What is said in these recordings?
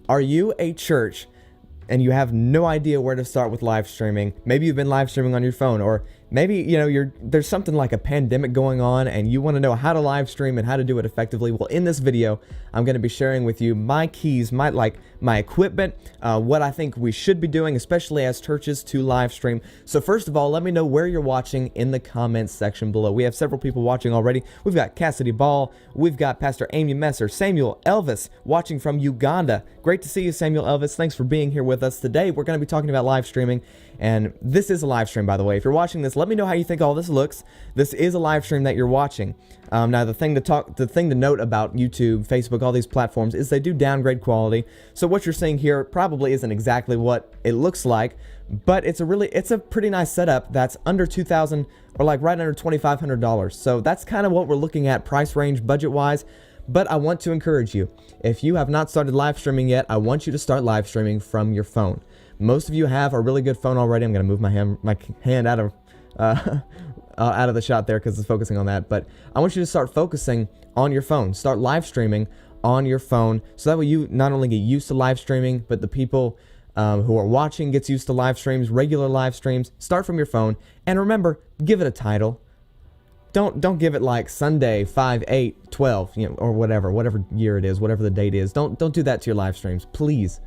Are you a church and you have no idea where to start with live streaming? Maybe you've been live streaming on your phone, or maybe there's something like a pandemic going on and you want to know how to live stream and how to do it effectively. Well, in this video, I'm going to be sharing with you my keys, my equipment, what I think we should be doing, especially as churches, to live stream. So first of all, let me know where you're watching in the comments section below. We have several people watching already. We've got Cassidy Ball, we've got Pastor Amy Messer, Samuel Elvis watching from Uganda. Great to see you, Samuel Elvis. Thanks for being here with us today. We're going to be talking about live streaming, and this is a live stream, by the way. If you're watching this, let me know how you think all this looks. This is a live stream that you're watching. Now, the thing to note about YouTube, Facebook, all these platforms is they do downgrade quality. So what you're seeing here probably isn't exactly what it looks like, but it's a pretty nice setup that's under $2,000 or like right under $2,500. So that's kind of what we're looking at price range budget wise. But I want to encourage you, if you have not started live streaming yet, I want you to start live streaming from your phone. Most of you have a really good phone already. I'm going to move my hand out of the shot there because it's focusing on that. But I want you to start focusing on your phone. Start live streaming on your phone, so that way you not only get used to live streaming, but the people who are watching gets used to live streams, regular live streams. Start from your phone, and remember, give it a title. Don't give it like Sunday 5/8/12, or whatever year it is, whatever the date is. Don't do that to your live streams, please.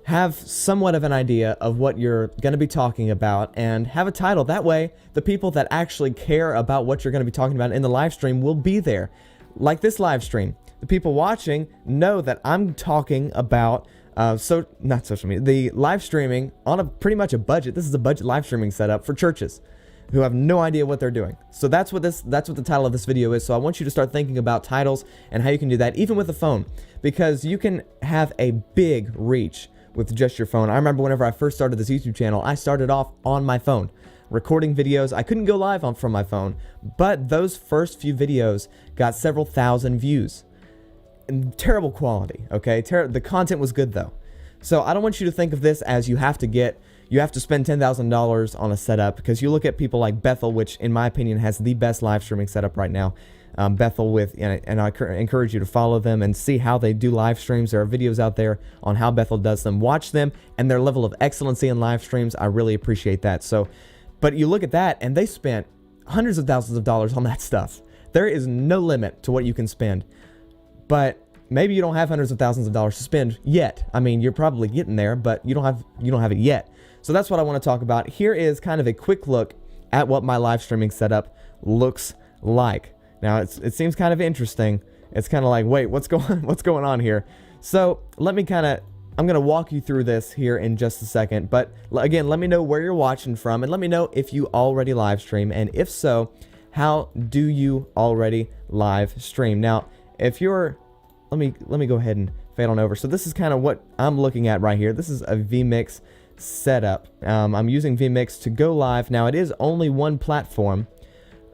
Have somewhat of an idea of what you're going to be talking about and have a title. That way, the people that actually care about what you're going to be talking about in the live stream will be there. Like this live stream, the people watching know that I'm talking about not social media, the live streaming on pretty much a budget. This is a budget live streaming setup for churches who have no idea what they're doing. So that's what the title of this video is. So I want you to start thinking about titles and how you can do that, even with a phone, because you can have a big reach with just your phone. I remember whenever I first started this YouTube channel, I started off on my phone, recording videos. I couldn't go live from my phone, but those first few videos got several thousand views. And terrible quality, okay? The content was good though. So I don't want you to think of this as you have to spend $10,000 on a setup, because you look at people like Bethel, which in my opinion has the best live streaming setup right now. Bethel and I encourage you to follow them and see how they do live streams. There are videos out there on how Bethel does them. Watch them and their level of excellency in live streams. I really appreciate that. So, but you look at that and they spent hundreds of thousands of dollars on that stuff. There is no limit to what you can spend, but maybe you don't have hundreds of thousands of dollars to spend yet. I mean, you're probably getting there, but you don't have it yet. So that's what I want to talk about. Here is kind of a quick look at what my live streaming setup looks like. Now, it seems kind of interesting. It's kind of like, wait, what's going on here? So I'm going to walk you through this here in just a second. But again, let me know where you're watching from, and let me know if you already live stream, and if so, how do you already live stream? Now, if you're, let me go ahead and fade on over. So this is kind of what I'm looking at right here. This is a vMix setup. I'm using vMix to go live. Now, it is only one platform.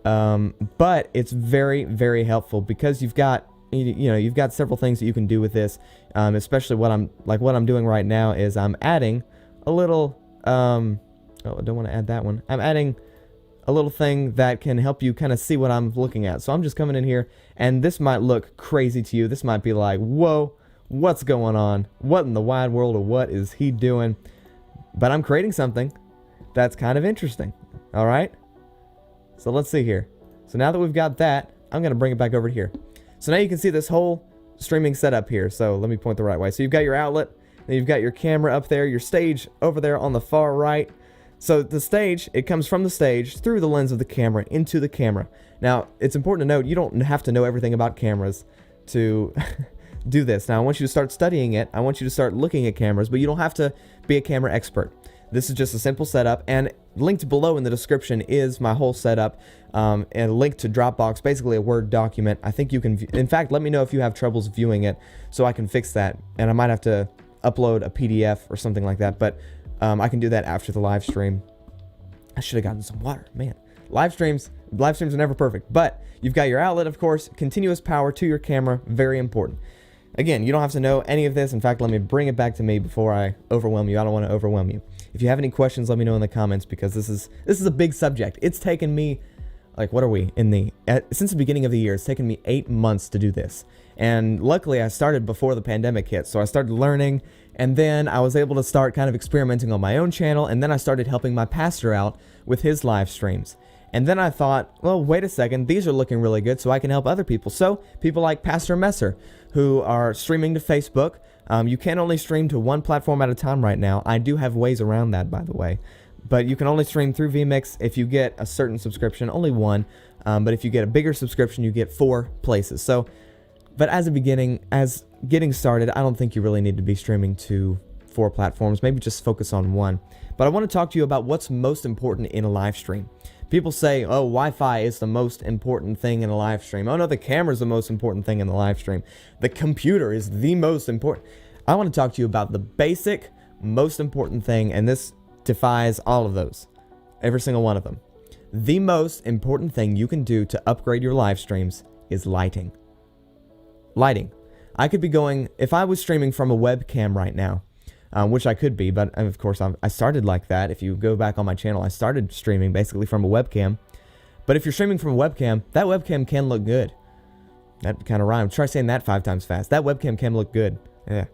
But it's very, very helpful because you've got several things that you can do with this. Especially what I'm doing right now is I'm adding a little, oh, I don't want to add that one. I'm adding a little thing that can help you kind of see what I'm looking at. So I'm just coming in here, and this might look crazy to you. This might be like, whoa, what's going on? What in the wide world, or what is he doing? But I'm creating something that's kind of interesting. All right. So let's see here. So now that we've got that, I'm going to bring it back over here. So now you can see this whole streaming setup here. So let me point the right way. So you've got your outlet, then you've got your camera up there, your stage over there on the far right. So the stage, it comes from the stage through the lens of the camera into the camera. Now, it's important to note, you don't have to know everything about cameras to do this. Now, I want you to start studying it. I want you to start looking at cameras, but you don't have to be a camera expert. This is just a simple setup, and linked below in the description is my whole setup, and a link to Dropbox, basically a Word document. I think you can, in fact, let me know if you have troubles viewing it so I can fix that, and I might have to upload a PDF or something like that, but I can do that after the live stream. I should have gotten some water, man. Live streams are never perfect, but you've got your outlet, of course, continuous power to your camera, very important. Again, you don't have to know any of this. In fact, let me bring it back to me before I overwhelm you. I don't want to overwhelm you. If you have any questions, let me know in the comments, because this is a big subject. It's taken me like, what are we in since the beginning of the year? It's taken me 8 months to do this. And luckily I started before the pandemic hit. So I started learning, and then I was able to start kind of experimenting on my own channel. And then I started helping my pastor out with his live streams. And then I thought, well, wait a second, these are looking really good, so I can help other people. So people like Pastor Messer, who are streaming to Facebook. You can only stream to one platform at a time right now. I do have ways around that, by the way. But you can only stream through vMix if you get a certain subscription, only one. But if you get a bigger subscription, you get 4 places. So, but as getting started, I don't think you really need to be streaming to 4 platforms. Maybe just focus on one. But I want to talk to you about what's most important in a live stream. People say, oh, Wi-Fi is the most important thing in a live stream. Oh no, the camera is the most important thing in the live stream. The computer is the most important. I want to talk to you about the basic, most important thing, and this defies all of those. Every single one of them. The most important thing you can do to upgrade your live streams is lighting. Lighting. I could be going, if I was streaming from a webcam right now, which I could be, but of course I started like that. If you go back on my channel, I started streaming basically from a webcam. But if you're streaming from a webcam, that webcam can look good. That kind of rhymed. Try saying that 5 times fast. That webcam can look good. Yeah.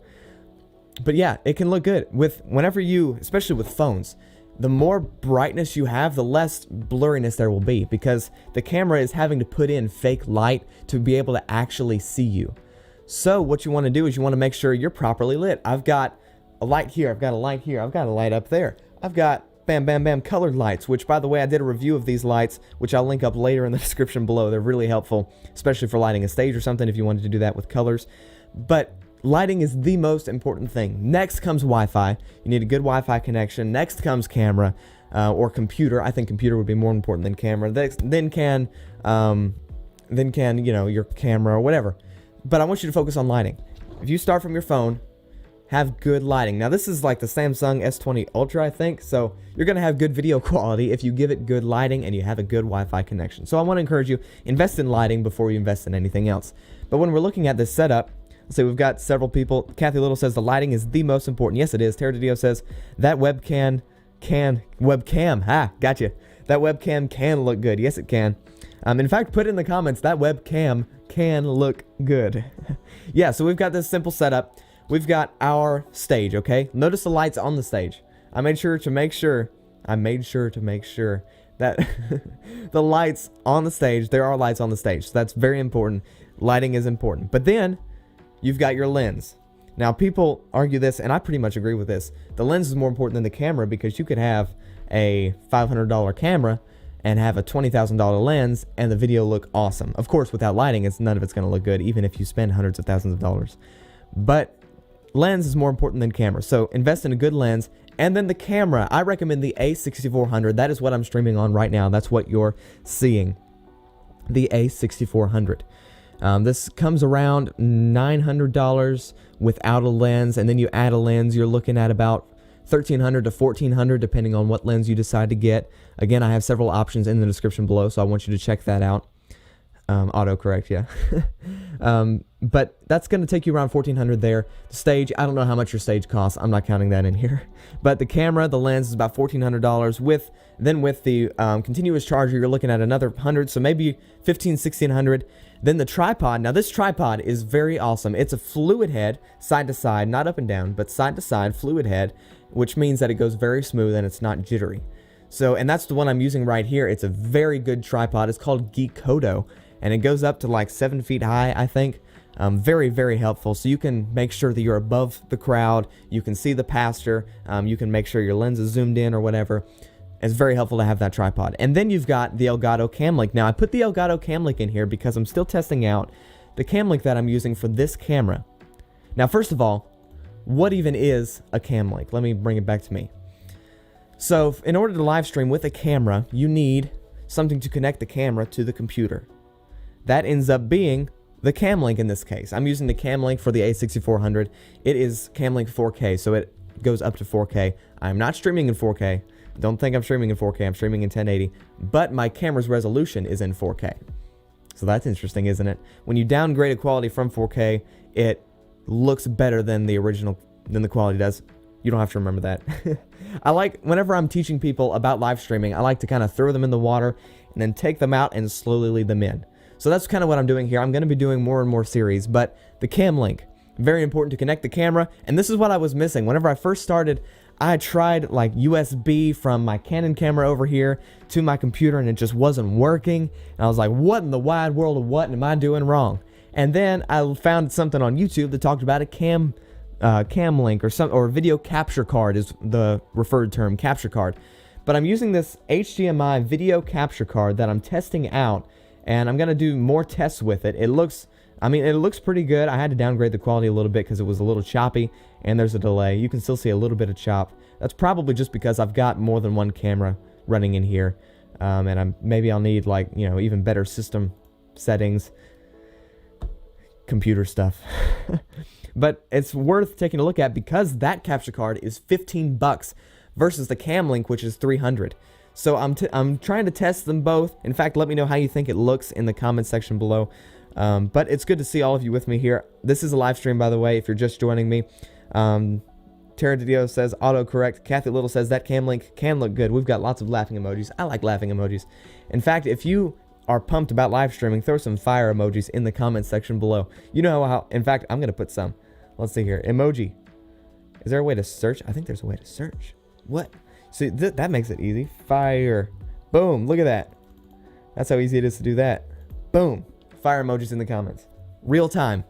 But yeah, it can look good. Whenever you, especially with phones, the more brightness you have, the less blurriness there will be, because the camera is having to put in fake light to be able to actually see you. So what you want to do is you want to make sure you're properly lit. I've got a light here, I've got a light here, I've got a light up there. I've got bam, bam, bam colored lights, which by the way, I did a review of these lights, which I'll link up later in the description below. They're really helpful, especially for lighting a stage or something if you wanted to do that with colors. But lighting is the most important thing. Next comes Wi-Fi. You need a good Wi-Fi connection. Next comes camera or computer. I think computer would be more important than camera. Then can your camera or whatever. But I want you to focus on lighting. If you start from your phone, have good lighting. Now this is like the Samsung S20 Ultra, I think. So you're going to have good video quality if you give it good lighting and you have a good Wi-Fi connection. So I want to encourage you, invest in lighting before you invest in anything else. But when we're looking at this setup, let's say we've got several people. Kathy Little says the lighting is the most important. Yes, it is. DiDio says that webcam, gotcha. That webcam can look good. Yes, it can. In fact, put in the comments, that webcam can look good. Yeah, so we've got this simple setup. We've got our stage, okay? Notice the lights on the stage. I made sure to make sure that the lights on the stage, there are lights on the stage. So that's very important. Lighting is important. But then you've got your lens. Now, people argue this, and I pretty much agree with this. The lens is more important than the camera, because you could have a $500 camera and have a $20,000 lens and the video look awesome. Of course, without lighting, none of it's going to look good, even if you spend hundreds of thousands of dollars. But lens is more important than camera. So invest in a good lens. And then the camera, I recommend the A6400. That is what I'm streaming on right now. That's what you're seeing. The A6400. This comes around $900 without a lens, and then you add a lens, you're looking at about $1,300 to $1,400 depending on what lens you decide to get. Again, I have several options in the description below, so I want you to check that out. Autocorrect, yeah. But that's going to take you around $1,400 there. The stage, I don't know how much your stage costs. I'm not counting that in here. But the camera, the lens is about $1,400. With the continuous charger, you're looking at another $100, so maybe $1,500, $1,600. Then the tripod. Now this tripod is very awesome. It's a fluid head, side to side, not up and down, but side to side fluid head, which means that it goes very smooth and it's not jittery. So, and that's the one I'm using right here. It's a very good tripod. It's called Geekodo, and it goes up to like 7 feet high, I think. Very, very helpful. So you can make sure that you're above the crowd. You can see the pastor. You can make sure your lens is zoomed in or whatever. It's very helpful to have that tripod. And then you've got the Elgato Cam Link. Now, I put the Elgato Cam Link in here because I'm still testing out the cam link that I'm using for this camera. Now, first of all, what even is a cam link? Let me bring it back to me. So, in order to live stream with a camera, you need something to connect the camera to the computer. That ends up being the cam link in this case. I'm using the cam link for the A6400. It is cam link 4K, so it goes up to 4K. I'm not streaming in 4K. Don't think I'm streaming in 4K. I'm streaming in 1080, but my camera's resolution is in 4K. So that's interesting, isn't it? When you downgrade a quality from 4K, it looks better than the quality does. You don't have to remember that. I like, whenever I'm teaching people about live streaming, I like to kind of throw them in the water and then take them out and slowly lead them in. So that's kind of what I'm doing here. I'm going to be doing more and more series, but the cam link, very important to connect the camera, and this is what I was missing. Whenever I first started, I tried like USB from my Canon camera over here to my computer, and it just wasn't working. And I was like, what in the wide world of what am I doing wrong? And then I found something on YouTube that talked about a cam link or video capture card is the referred term, capture card. But I'm using this HDMI video capture card that I'm testing out, and I'm gonna do more tests with it. It looks pretty good. I had to downgrade the quality a little bit because it was a little choppy, and there's a delay. You can still see a little bit of chop. That's probably just because I've got more than one camera running in here, and maybe I'll need like even better system settings, computer stuff. But it's worth taking a look at because that capture card is 15 bucks versus the cam link, which is 300. So I'm trying to test them both. In fact, let me know how you think it looks in the comment section below. But it's good to see all of you with me here. This is a live stream, by the way, if you're just joining me. Tara DiDio says autocorrect. Kathy Little says that cam link can look good. We've got lots of laughing emojis. I like laughing emojis. In fact, if you are pumped about live streaming, throw some fire emojis in the comment section below. You know how, in fact, I'm going to put some. Let's see here. Emoji. Is there a way to search? I think there's a way to search. What? See, that makes it easy. Fire. Boom. Look at that. That's how easy it is to do that. Boom. Fire emojis in the comments. Real time.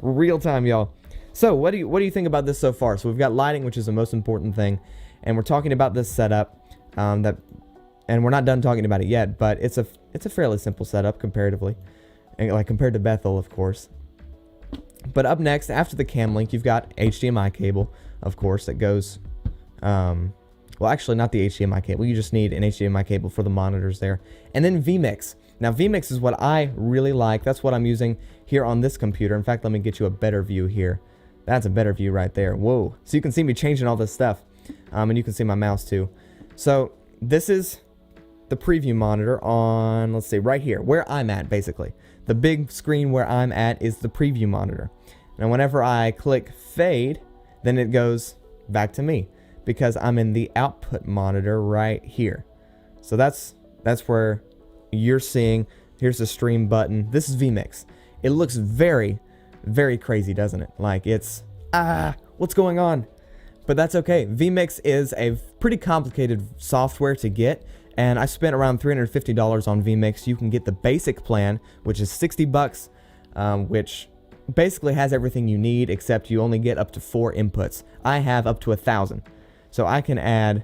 Real time, y'all. So what do you think about this so far? So we've got lighting, which is the most important thing, and we're talking about this setup and we're not done talking about it yet, but it's a fairly simple setup comparatively, and like compared to Bethel, of course. But up next, after the cam link, you've got HDMI cable, of course, that goes well, actually not the HDMI cable. You just need an HDMI cable for the monitors there. And then vMix. Now vMix is what I really like. That's what I'm using here on this computer. In fact, let me get you a better view here. That's a better view right there. Whoa. So you can see me changing all this stuff. And you can see my mouse too. So this is the preview monitor on, let's see, right here, where I'm at basically. The big screen where I'm at is the preview monitor. Now whenever I click fade, then it goes back to me because I'm in the output monitor right here. So that's where you're seeing, here's the stream button. This is vMix. It looks very, very crazy, doesn't it? Like it's, what's going on? But that's okay. vMix is a pretty complicated software to get, and I spent around $350 on vMix. You can get the basic plan, which is 60 bucks, which basically has everything you need, except you only get up to 4 inputs. I have up to 1,000. So I can add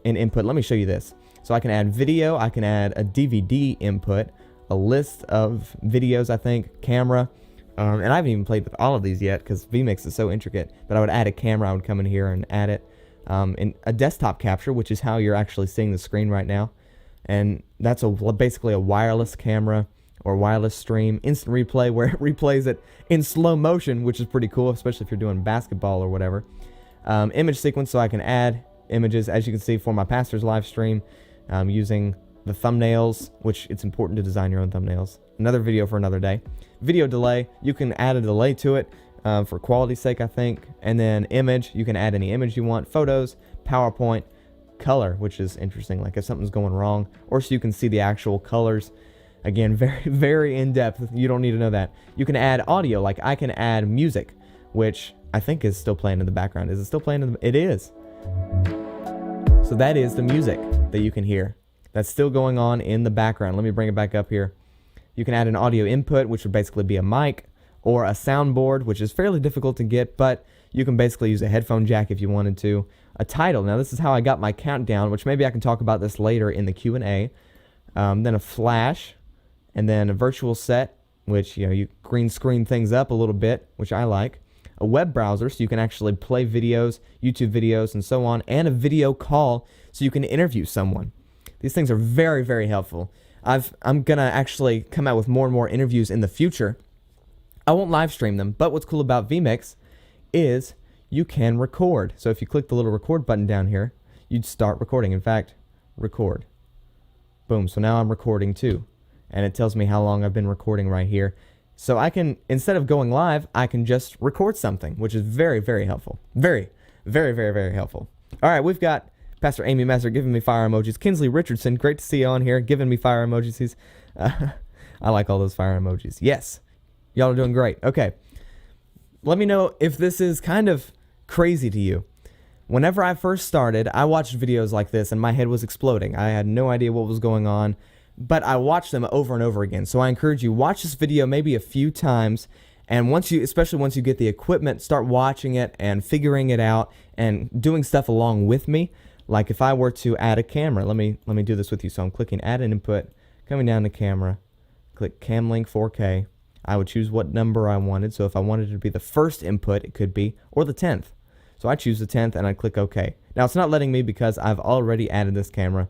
an input. Let me show you this. So I can add video, I can add a DVD input, a list of videos, I think, camera, and I haven't even played with all of these yet because vMix is so intricate, but I would add a camera, I would come in here and add it, and a desktop capture, which is how you're actually seeing the screen right now, and that's basically a wireless camera or wireless stream, instant replay where it replays it in slow motion, which is pretty cool, especially if you're doing basketball or whatever. Image sequence, so I can add images, as you can see, for my pastor's live stream, using the thumbnails, which it's important to design your own thumbnails. Another video for another day. Video delay, you can add a delay to it for quality's sake, I think. And then image, you can add any image you want. Photos, PowerPoint, color, which is interesting, like if something's going wrong, or so you can see the actual colors. Again, very, very in-depth. You don't need to know that. You can add audio, like I can add music, which I think is still playing in the background. Is it still playing? It is. So that is the music that you can hear. That's still going on in the background. Let me bring it back up here. You can add an audio input, which would basically be a mic, or a soundboard, which is fairly difficult to get, but you can basically use a headphone jack if you wanted to. A title. Now this is how I got my countdown, which maybe I can talk about this later in the Q&A. Then a flash, and then a virtual set, which you green screen things up a little bit, which I like. A web browser, so you can actually play videos, YouTube videos, and so on, and a video call, so you can interview someone. These things are very, very helpful. I'm gonna actually come out with more and more interviews in the future. I won't live stream them, but what's cool about vMix is you can record. So if you click the little record button down here, you'd start recording. In fact, record. Boom, so now I'm recording too. And it tells me how long I've been recording right here. So I can, instead of going live, I can just record something, which is very, very helpful. Very, very, very, very helpful. All right, we've got Pastor Amy Messer giving me fire emojis. Kinsley Richardson, great to see you on here, giving me fire emojis. I like all those fire emojis. Yes, y'all are doing great. Okay, let me know if this is kind of crazy to you. Whenever I first started, I watched videos like this and my head was exploding. I had no idea what was going on, but I watched them over and over again. So I encourage you, watch this video maybe a few times, and especially once you get the equipment, start watching it and figuring it out and doing stuff along with me. Like if I were to add a camera, let me do this with you. So I'm clicking add an input, coming down to camera, click Cam Link 4K. I would choose what number I wanted. So if I wanted it to be the first input, it could be, or the 10th. So I choose the 10th and I click OK. Now it's not letting me because I've already added this camera,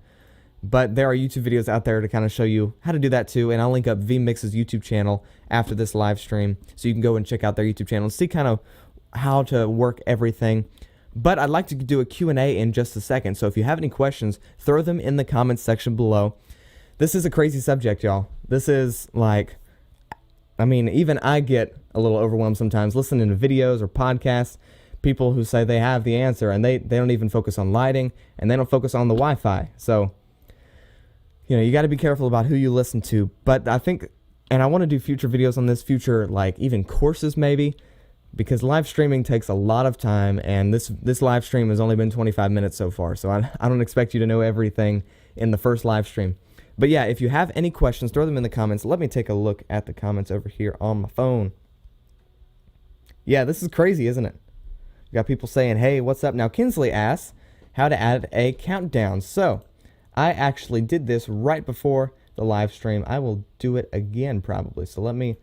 but there are YouTube videos out there to kind of show you how to do that too, and I'll link up vMix's YouTube channel after this live stream, so you can go and check out their YouTube channel and see kind of how to work everything. But I'd like to do a Q&A in just a second, so if you have any questions, throw them in the comments section below. This is a crazy subject, y'all. This is like, I mean, even I get a little overwhelmed sometimes listening to videos or podcasts, people who say they have the answer, and they don't even focus on lighting, and they don't focus on the Wi-Fi. So, you know, you got to be careful about who you listen to. But I think, and I want to do future videos on this, future, like even courses maybe, because live streaming takes a lot of time, and this live stream has only been 25 minutes so far, so I don't expect you to know everything in the first live stream. But yeah, if you have any questions, throw them in the comments. Let me take a look at the comments over here on my phone. Yeah, this is crazy, isn't it? We got people saying, hey, what's up? Now, Kinsley asks how to add a countdown. So, I actually did this right before the live stream. I will do it again probably. So, let me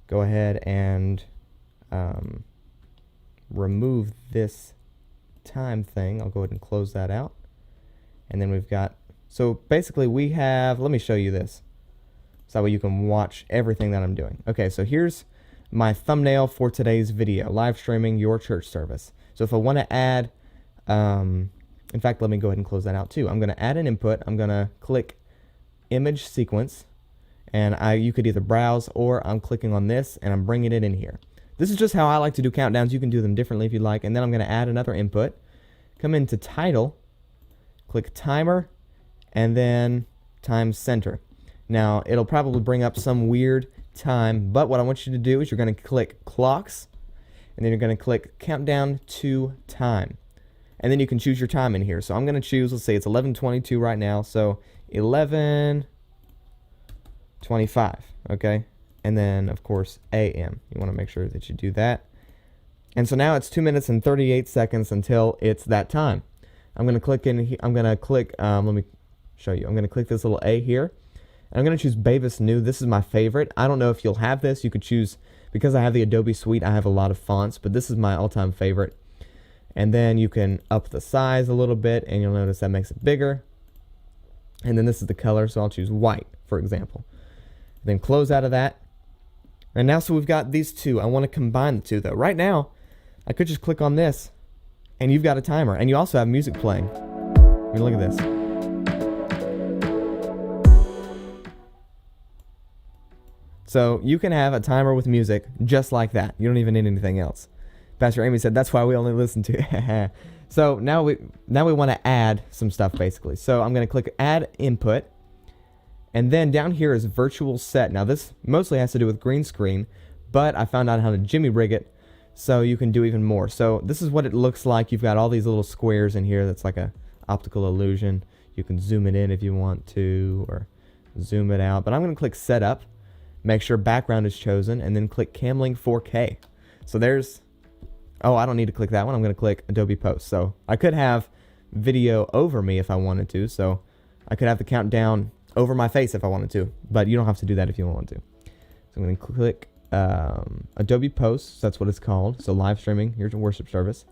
go ahead and remove this time thing. I'll go ahead and close that out. And then we've got, so basically we have, let me show you this. So that way you can watch everything that I'm doing. Okay, so here's my thumbnail for today's video, live streaming your church service. So if I want to add, in fact, let me go ahead and close that out too. I'm going to add an input. I'm going to click image sequence, and you could either browse, or I'm clicking on this and I'm bringing it in here. This is just how I like to do countdowns. You can do them differently if you'd like. And then I'm going to add another input, come into title, click timer, and then time center. Now it'll probably bring up some weird time, but what I want you to do is you're going to click clocks, and then you're going to click countdown to time, and then you can choose your time in here. So I'm going to choose, let's say it's 11:22 right now, so 11:25, okay, and then of course AM. You want to make sure that you do that. And so now it's 2 minutes and 38 seconds until it's that time. I'm going to click in. I'm going to click. Let me show you. I'm going to click this little A here. I'm going to choose Bavis New. This is my favorite. I don't know if you'll have this. You could choose, because I have the Adobe Suite, I have a lot of fonts, but this is my all-time favorite. And then you can up the size a little bit, and you'll notice that makes it bigger. And then this is the color, so I'll choose white, for example. Then close out of that. And now, so we've got these two. I want to combine the two, though. Right now, I could just click on this, and you've got a timer. And you also have music playing. I mean, look at this. So you can have a timer with music just like that. You don't even need anything else. Pastor Amy said that's why we only listen to. So now we want to add some stuff basically. So I'm going to click add input, and then down here is virtual set. Now this mostly has to do with green screen, but I found out how to jimmy rig it so you can do even more. So this is what it looks like. You've got all these little squares in here. That's like a optical illusion. You can zoom it in if you want to, or zoom it out. But I'm going to click setup. Make sure background is chosen, and then click Cam Link 4K. So there's, oh, I don't need to click that one. I'm going to click Adobe Post. So I could have video over me if I wanted to. So I could have the countdown over my face if I wanted to, but you don't have to do that if you don't want to. So I'm going to click Adobe Post. So that's what it's called. So live streaming, here's a worship service.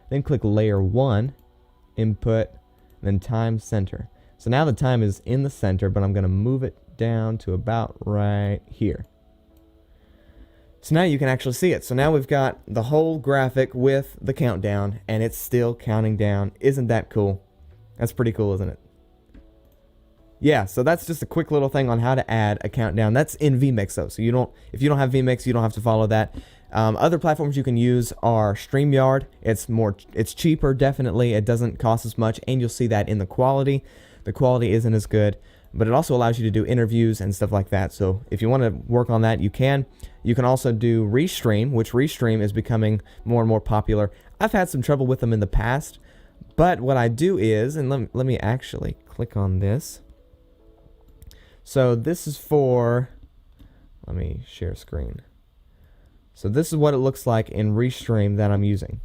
Then click Layer 1, Input, then Time Center. So now the time is in the center, but I'm going to move it down to about right here. So now you can actually see it. So now we've got the whole graphic with the countdown, and it's still counting down. Isn't that cool? That's pretty cool, isn't it? Yeah, so that's just a quick little thing on how to add a countdown. That's in vMix though. So if you don't have vMix, you don't have to follow that. Other platforms you can use are StreamYard. It's cheaper, definitely. It doesn't cost as much, and you'll see that in the quality. The quality isn't as good, but it also allows you to do interviews and stuff like that. So if you want to work on that, you can. You can also do Restream, which Restream is becoming more and more popular. I've had some trouble with them in the past, but what I do is, and let me actually click on this. So this is for, let me share screen. So this is what it looks like in Restream that I'm using.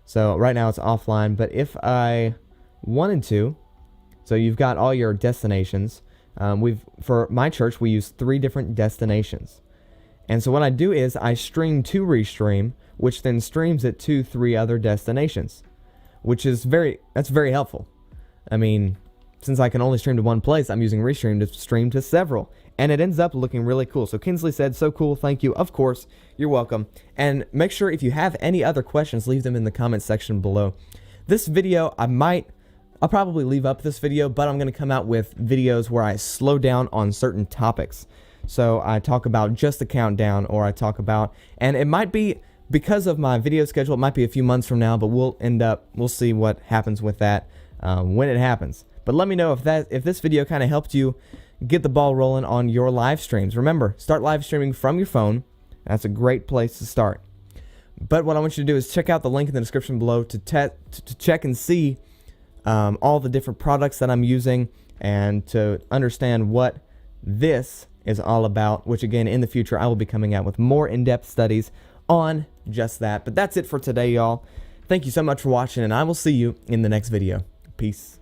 So right now it's offline, but if I wanted to, so you've got all your destinations. For my church, we use 3 different destinations. And so what I do is I stream to Restream, which then streams it to 3 other destinations, which is that's very helpful. I mean, since I can only stream to one place, I'm using Restream to stream to several. And it ends up looking really cool. So Kinsley said, so cool, thank you. Of course, you're welcome. And make sure if you have any other questions, leave them in the comment section below. This video, I'll probably leave up this video, but I'm going to come out with videos where I slow down on certain topics. So I talk about just the countdown, or I talk about, and it might be, because of my video schedule, it might be a few months from now, but we'll see what happens with that when it happens. But let me know if this video kind of helped you get the ball rolling on your live streams. Remember, start live streaming from your phone. That's a great place to start. But what I want you to do is check out the link in the description below to check and see all the different products that I'm using, and to understand what this is all about, which again, in the future, I will be coming out with more in-depth studies on just that. But that's it for today, y'all. Thank you so much for watching, and I will see you in the next video. Peace.